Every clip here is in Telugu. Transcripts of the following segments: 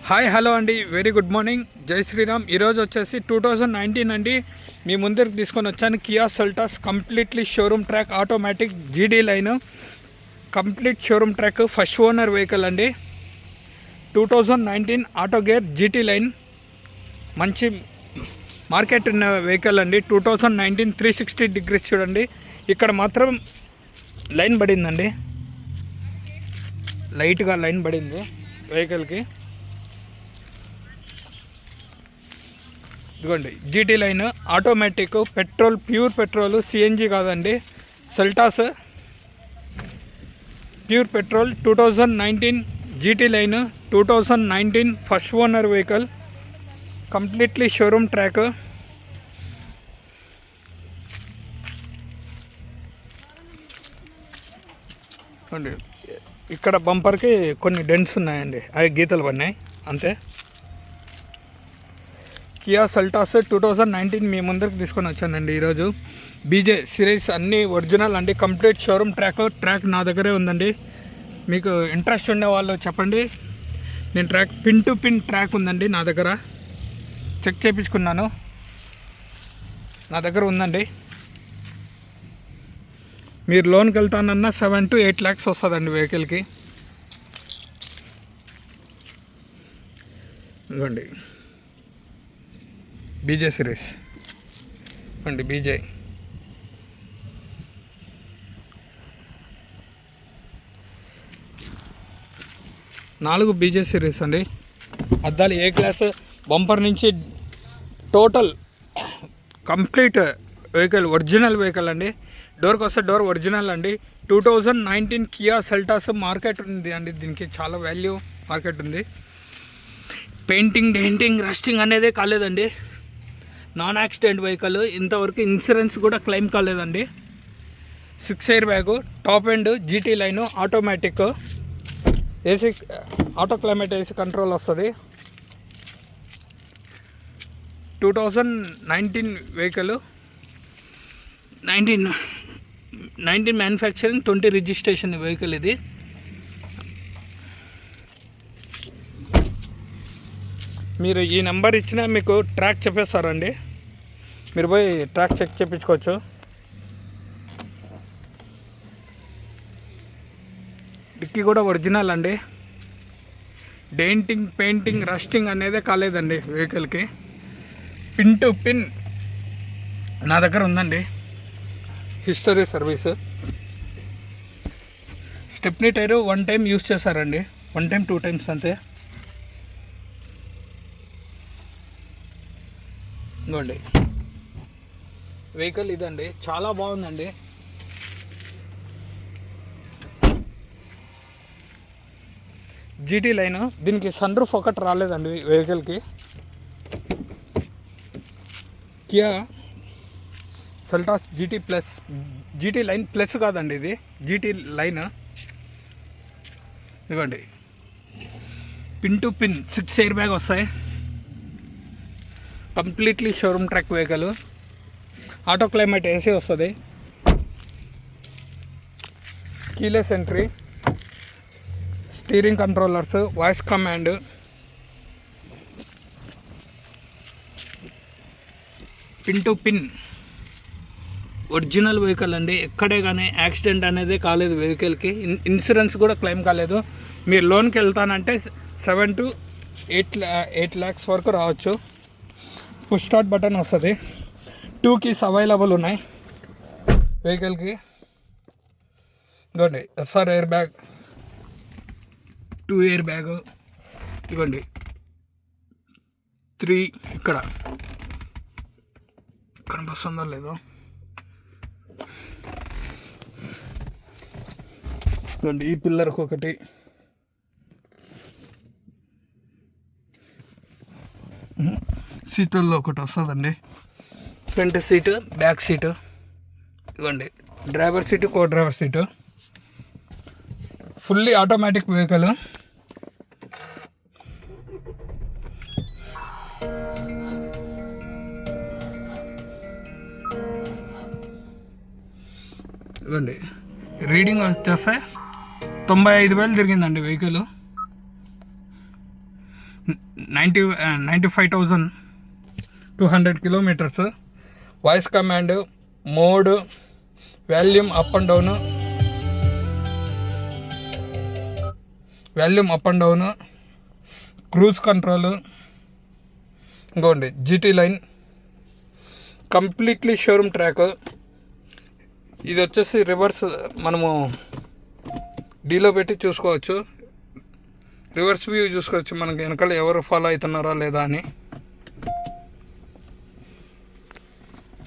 హాయ్ హలో అండి, వెరీ గుడ్ మార్నింగ్, జై శ్రీరామ్. ఈరోజు వచ్చేసి 2019 అండి మీ ముందరికి తీసుకొని వచ్చాను. Kia Seltos completely showroom track automatic GT line, complete showroom track, first owner vehicle అండి. 2019 ఆటో గేర్ జీటీ లైన్, మంచి మార్కెట్ ఉన్న వెహికల్ అండి. 2019 360 డిగ్రీస్ చూడండి. ఇక్కడ మాత్రం లైన్ పడిందండి, లైట్గా లైన్ పడింది వెహికల్కి. ఇదిగోండి GT line automatic, petrol, pure petrol, CNG కాదండి. Seltos pure petrol 2019 GT line, 2019 first owner vehicle, completely showroom track. ఇక్కడ బంపర్కి కొన్ని డెంట్స్ ఉన్నాయండి, అవి గీతలు పడినాయి అంతే. కియా సెల్టాస్ 2019 మీ ముందరికి తీసుకొని వచ్చానండి ఈరోజు. బీజే సిరీస్ అన్నీ ఒరిజినల్ అండి, కంప్లీట్ షోరూమ్ ట్రాక్ నా దగ్గరే ఉందండి. మీకు ఇంట్రెస్ట్ ఉండే వాళ్ళు చెప్పండి. నేను track pin to pin track ఉందండి నా దగ్గర, చెక్ చేయించుకున్నాను, నా దగ్గర ఉందండి. మీరు లోన్కి వెళ్తానన్నా 7 to 8 lakhs వస్తుందండి వెహికల్కి. ఇదిగోండి బీజే సిరీస్ అండి, బీజే. నాలుగు బీజే సిరీస్ అండి. అద్దాలు ఏ క్లాస్, బంపర్ నుంచి total complete vehicle original vehicle అండి. డోర్కి వస్తే డోర్ ఒరిజినల్ అండి. 2019 కియా సెల్టాస్ మార్కెట్ ఉంది అండి, దీనికి చాలా వాల్యూ మార్కెట్ ఉంది. పెయింటింగ్, డెంటింగ్, రస్టింగ్ అనేదే కాలేదండి. నాన్ యాక్సిడెంట్ వెహికల్, ఇంతవరకు ఇన్సూరెన్స్ కూడా క్లెయిమ్ కాలేదండి. 6 air bag, top end GT line, automatic, AC auto climate AC control వస్తుంది. 2019 వెహికల్, 19 మ్యానుఫ్యాక్చరింగ్, 20 రిజిస్ట్రేషన్ వెహికల్ ఇది. మీరు ఈ నెంబర్ ఇచ్చినా మీకు ట్రాక్ చెప్పేస్తారండి, మీరు పోయి ట్రాక్ చెక్ చేయించుకోవచ్చు. డిక్కీ కూడా ఒరిజినల్ అండి, డెంటింగ్, పెయింటింగ్, రస్టింగ్ అనేదే కాలేదండి వెహికల్కి. పిన్ టు పిన్ నా దగ్గర ఉందండి, history service. Stepney tyre 1 time use చేశారండి, 1 time 2 times అంతే. ఇదిగోండి వెహికల్ ఇదండి, చాలా బాగుందండి. జీటీ లైన్, దీనికి సన్ రూఫ్ ఒకటి రాలేదండి వెహికల్కి. Kia Seltos GT plus, GT line plus కాదండి, ఇది జీటీ లైన్. ఇదిగోండి pin to pin 6 air bag వస్తాయి, completely showroom track vehicle, auto climate AC వస్తుంది, keyless entry, steering controllers, voice command. Pin to pin original vehicle అండి, ఎక్కడే కానీ యాక్సిడెంట్ అనేది కాలేదు వెహికల్కి, ఇన్సూరెన్స్ కూడా క్లెయిమ్ కాలేదు. మీరు లోన్కి వెళ్తానంటే 7 to 8 lakhs వరకు రావచ్చు. పుష్ స్టార్ట్ బటన్ వస్తుంది, 2 keys అవైలబుల్ ఉన్నాయి వెహికల్కి. ఇదిగోండి ఎస్ఆర్ ఎయిర్ బ్యాగ్, 2 ఎయిర్ బ్యాగ్, ఇదిగోండి 3 ఇక్కడ కనిపిస్తుందో లేదో. ఇదిగోండి ఈ పిల్లర్కి ఒకటి, సీట్లలో ఒకటి వస్తుందండి, ఫ్రంట్ సీటు, బ్యాక్ సీటు. ఇదిగోండి driver seat, co driver seat, fully automatic vehicle. ఇదిగోండి రీడింగ్ వచ్చేస్తే 95,000 తిరిగిందండి vehicle. 95,200 kilometres. Voice command, mode, volume up and down, cruise control. ఇంకోండి GT line, completely showroom track. ఇది వచ్చేసి రివర్స్ మనము డీలో పెట్టి చూసుకోవచ్చు, రివర్స్ వ్యూ చూసుకోవచ్చు మనకి వెనకాల ఎవరు ఫాలో అవుతున్నారా లేదా అని.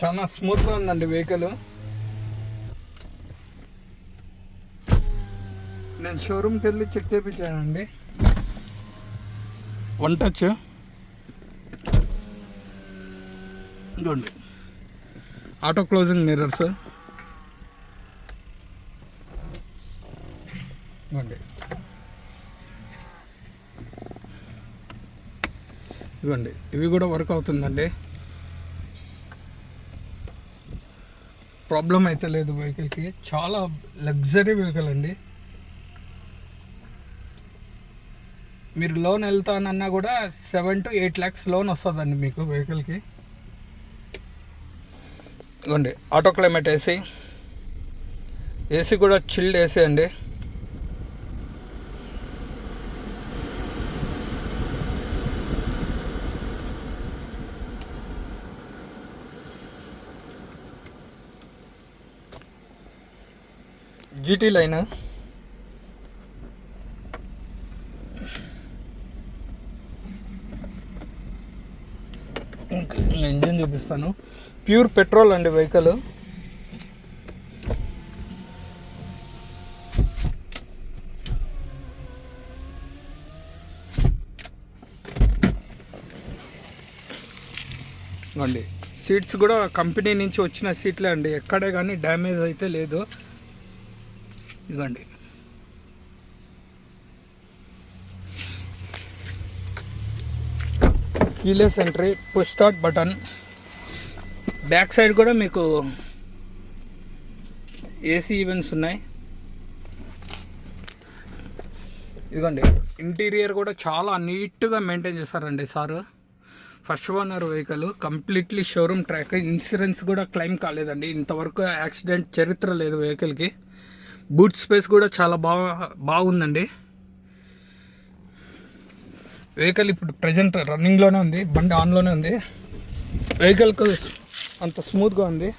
చాలా స్మూత్గా ఉందండి వెహికల్. నేను షోరూమ్కి వెళ్ళి చెక్ చేయించానండి. వన్ టచ్ ఇదిగోండి, ఆటో క్లోజింగ్ మిర్రర్స్ ఇవ్వండి, ఇవ్వండి. ఇవి కూడా వర్క్ అవుతుందండి, ప్రాబ్లం అయితే లేదు వెహికల్కి. చాలా లగ్జరీ వెహికల్ అండి. మీరు లోన్ వెళ్తానన్నా కూడా 7 to 8 lakhs లోన్ వస్తుందండి మీకు వెహికల్కి. ఇవ్వండి ఆటో క్లైమేట్ ఏసీ కూడా చిల్డ్ ఏసీ అండి. జీటీ లైన్, ఇంజిన్ చూపిస్తాను. ప్యూర్ పెట్రోల్ అండి వెహికల్. అండి సీట్స్ కూడా కంపెనీ నుంచి వచ్చిన సీట్లే అండి, ఎక్కడే కానీ డ్యామేజ్ అయితే లేదు. ఇదిగోండి keyless entry, push start button. Back side కూడా మీకు ఏసీ ఈవెంట్స్ ఉన్నాయి. ఇదిగోండి ఇంటీరియర్ కూడా చాలా నీట్గా మెయింటైన్ చేస్తారండి sir. First owner vehicle, completely showroom track. Insurance కూడా క్లెయిమ్ కాలేదండి, ఇంతవరకు యాక్సిడెంట్ చరిత్ర లేదు వెహికల్కి. బూట్ స్పేస్ కూడా చాలా బాగుందండి. వెహికల్ ఇప్పుడు ప్రజెంట్ రన్నింగ్లోనే ఉంది, బండి ఆన్లోనే ఉంది. వెహికల్కు అంత స్మూత్గా ఉంది.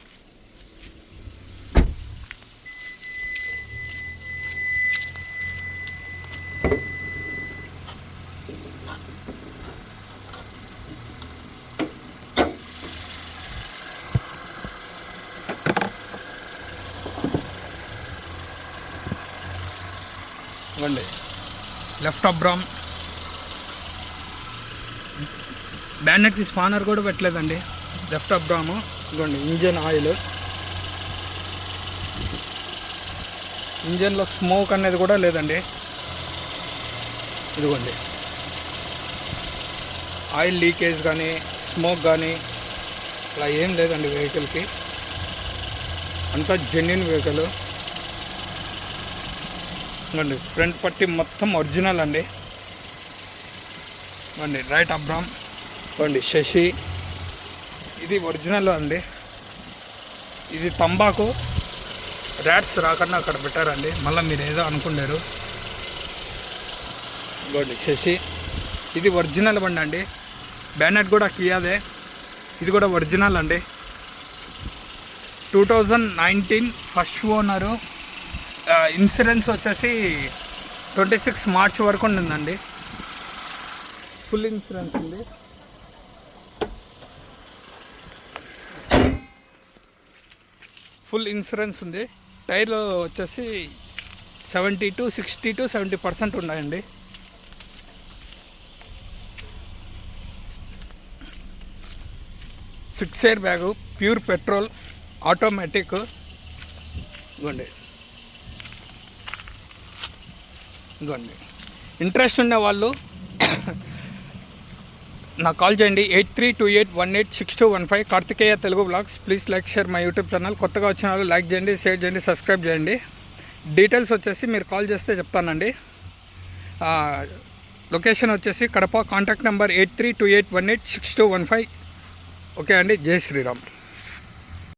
ఇవ్వండి లెఫ్ట్ అబ్రామ్, బ్యానెట్కి స్పానర్ కూడా పెట్టలేదండి. లెఫ్ట్ అబ్రాము. ఇదిగోండి ఇంజన్ ఆయిల్, ఇంజన్లో స్మోక్ అనేది కూడా లేదండి. ఇదిగోండి ఆయిల్ లీకేజ్ కానీ స్మోక్ కానీ అలా ఏం లేదండి వెహికల్కి, అంతా జెన్యున్ వెహికల్. ఇదిగోండి ఫ్రంట్ పట్టి మొత్తం ఒరిజినల్ అండి. ఇవ్వండి రైట్ అబ్రామ్, ఇవ్వండి శశి, ఇది ఒరిజినల్ అండి. ఇది తంబాకు ర్యాట్స్ రాకుండా అక్కడ పెట్టారండి, మళ్ళీ మీరు ఏదో అనుకున్నారు. ఇవ్వండి శశి, ఇది ఒరిజినల్ బండి అండి. బ్యానెట్ కూడా కియాదే, ఇది కూడా ఒరిజినల్ అండి. 2019 ఫస్ట్ ఓనరు. ఇన్సూరెన్స్ వచ్చేసి 26 మార్చ్ వరకు ఉంటుందండి. ఫుల్ ఇన్సూరెన్స్ ఉంది. ఫుల్ ఇన్సూరెన్స్ ఉంది. టైర్లు వచ్చేసి 60 to 70% ఉన్నాయండి. Six air bag, pure petrol, automatic. ఇవ్వండి ఇదిగోండి ఇంట్రెస్ట్ ఉన్న వాళ్ళు నాకు కాల్ చేయండి. 8328186215 Karthikeya Telugu blogs. Please like share my YouTube channel. కొత్తగా వచ్చిన వాళ్ళు లైక్ చేయండి, షేర్ చేయండి, సబ్స్క్రైబ్ చేయండి. డీటెయిల్స్ వచ్చేసి మీరు కాల్ చేస్తే చెప్తానండి. లొకేషన్ వచ్చేసి కడప. Contact number 8328186215. ఓకే అండి. జై శ్రీరామ్.